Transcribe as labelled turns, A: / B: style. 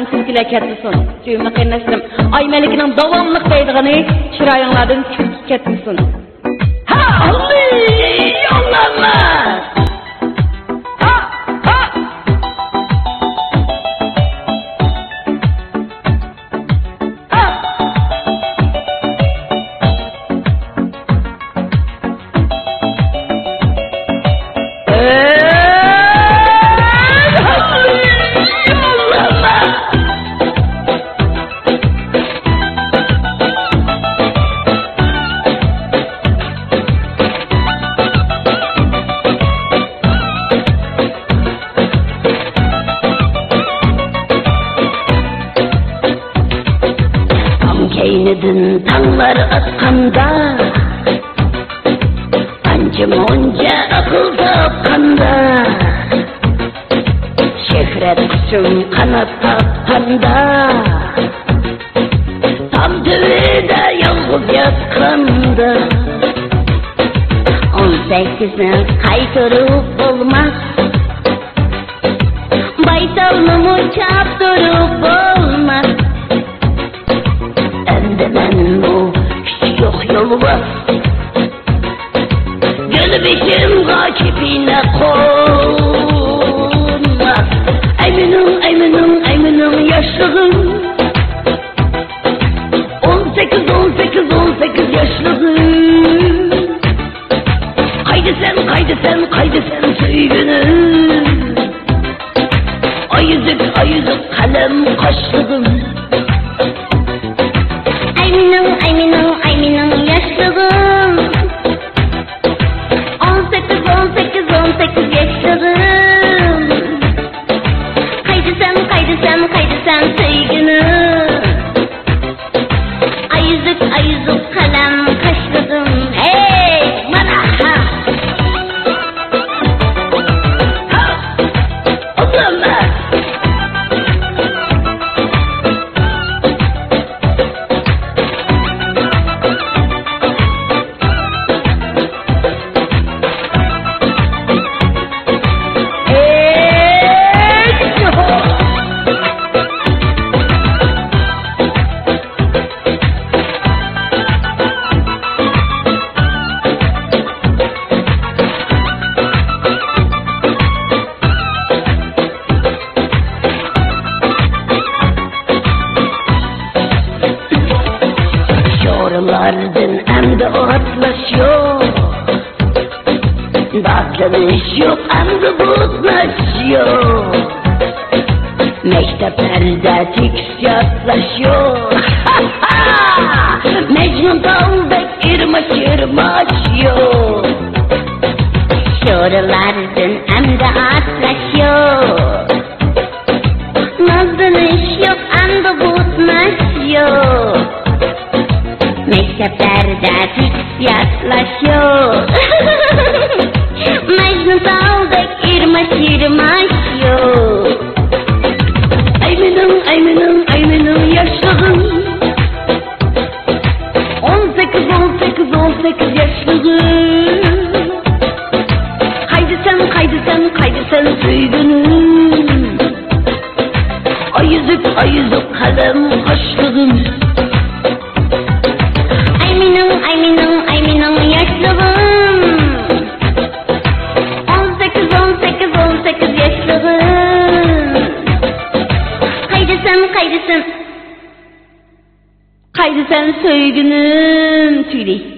A: Sizgiler ketmisin, suyumlu kıynaştım. Ay melikinin davamlık deydiğini çırayınlardan ketmisin. Ha! Allah'ım! Ha! Ha! Ha!
B: Keynidin tağlar atqanda, anca monca akıl tapqanda, şehret üçün kanat tapqanda, tam tüvede yalğız yatqanda. 18'ni qaytırıp olmaz, baytalını çaptırıp olmaz. Ben bu küçük yolu var, gülbişim kaçipine konmaz. Eminim, eminim, eminim yaşlığım 18, 18, 18 yaşlığım. Haydi sen, haydi sen, haydi sen söygünüm. Ayızık, ayızık kalem kaşlığım. Ayminun yaşlığım 18, 18, 18 yaşlığım. Haydi sen, haydi sen, haydi sen sevginim. Ayızık, ayızık kalem kaşlığım. Hey bana ha! Ha! Oğlum ben! Şorulardan emde otlaşıyor, dağlanış yok emde buzlaşıyor. Mekteplerde tiksiyatlaşıyor. Mecnun daldak irmaş irmaşıyor. Şorulardan emde otlaşıyor, nazlanış yok emde buzlaşıyor. Mekteplerde tiksiyatlaşıyor. Mecnun daldak irmaş irmaşıyor. Ayminun, ayminun, ayminun yaşlığım 18, 18, 18 yaşlığım. Haydi sen, haydi sen, haydi sen söygünüm. Ayızık, ayızık kalem kaşlığım. Ayminun yaşlığım 18, 18, 18 yaşlığım. Haydi sen, haydi sen, haydi sen söygünüm tüyli.